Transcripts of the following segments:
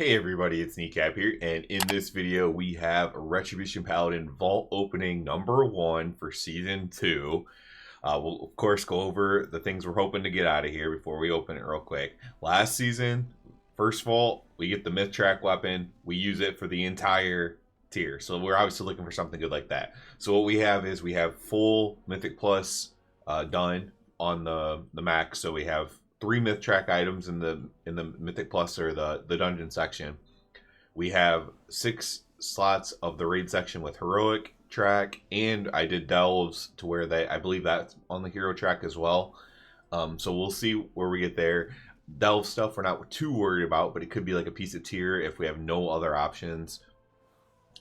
Hey everybody, it's Kneecap here, and in this video we have Retribution Paladin Vault Opening number 1 for Season 2. We'll of course go over the things we're hoping to get out of here before we open it real quick. Last season, first vault, we get the Myth Track weapon. We use it for the entire tier, so we're obviously looking for something good like that. So what we have is we have full Mythic Plus done on the max, so we have 3 Myth Track items in the Mythic Plus or the dungeon section. We have 6 slots of the raid section with Heroic Track, and I did Delves to where I believe that's on the Hero Track as well. So we'll see where we get there. Delve stuff we're not too worried about, but it could be like a piece of tier if we have no other options.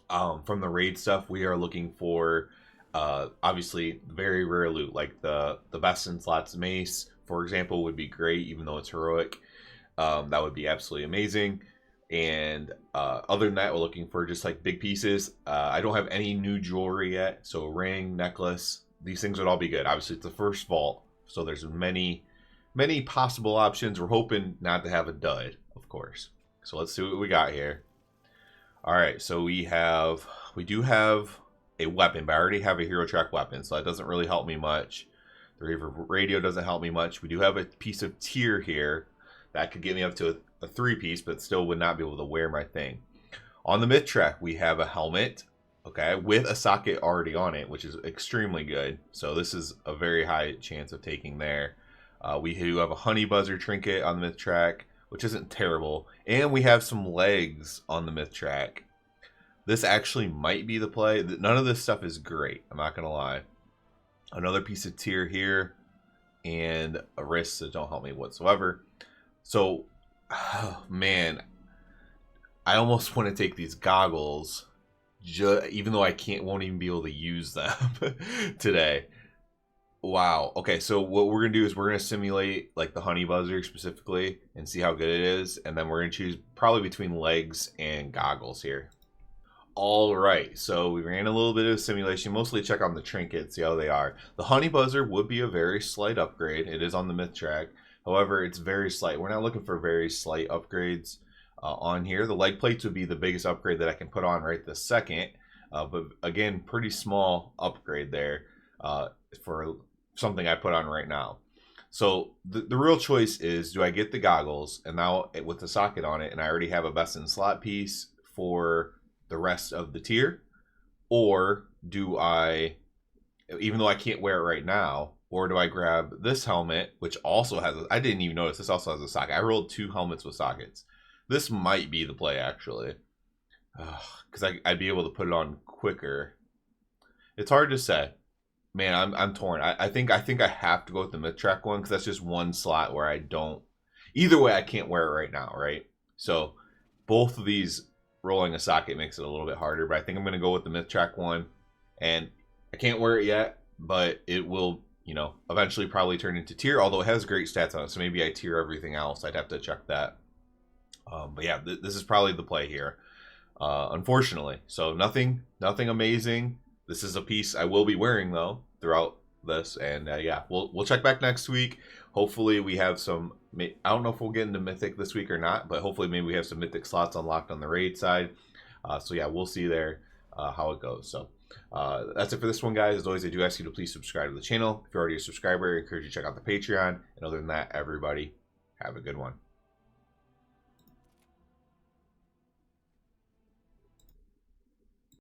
From the raid stuff, we are looking for obviously very rare loot, like the best in slots mace, for example, would be great, even though it's heroic. That would be absolutely amazing. And other than that, we're looking for just like big pieces. I don't have any new jewelry yet, so ring, necklace, these things would all be good. Obviously, it's the first vault, so there's many possible options. We're hoping not to have a dud, of course. So let's see what we got here. All right, so we do have a weapon, but I already have a hero track weapon, so that doesn't really help me much. The Raver radio doesn't help me much. We do have a piece of tier here that could get me up to a 3-piece, but still would not be able to wear my thing. On the Myth Track, we have a helmet, okay, with a socket already on it, which is extremely good. So this is a very high chance of taking there. We do have a honey buzzer trinket on the Myth Track, which isn't terrible. And we have some legs on the Myth Track. This actually might be the play. None of this stuff is great, I'm not going to lie. Another piece of tier here, and a wrist that don't help me whatsoever. So, oh, man, I almost want to take these goggles, even though I won't even be able to use them today. Wow. Okay, so what we're gonna do is we're gonna simulate like the honey buzzer specifically and see how good it is, and then we're gonna choose probably between legs and goggles here. All right, so we ran a little bit of a simulation, mostly check on the trinkets, see how they are. The honey buzzer would be a very slight upgrade. It is on the Myth Track. However, it's very slight. We're not looking for very slight upgrades on here. The leg plates would be the biggest upgrade that I can put on right this second. But again, pretty small upgrade there for something I put on right now. So the real choice is, do I get the goggles and now with the socket on it, and I already have a best in slot piece for the rest of the tier, or do I, even though I can't wear it right now, or do I grab this helmet, which also has I didn't even notice this also has a socket. I rolled 2 helmets with sockets. This might be the play actually, because I'd be able to put it on quicker. It's hard to say, man. I'm torn. I think I have to go with the Myth Track one, because that's just one slot where I don't, either way I can't wear it right now, right? So both of these, rolling a socket makes it a little bit harder, but I think I'm going to go with the Myth Track one. And I can't wear it yet, but it will, you know, eventually probably turn into tier, although it has great stats on it, so maybe I tier everything else. I'd have to check that. But yeah, this is probably the play here, unfortunately. So nothing amazing. This is a piece I will be wearing though throughout this, and yeah, we'll check back next week. Hopefully we have some, I don't know if we'll get into Mythic this week or not, but hopefully maybe we have some Mythic slots unlocked on the raid side. So yeah, we'll see there how it goes. So that's it for this one, guys. As always, I do ask you to please subscribe to the channel. If you're already a subscriber, I encourage you to check out the Patreon. And other than that, everybody, have a good one.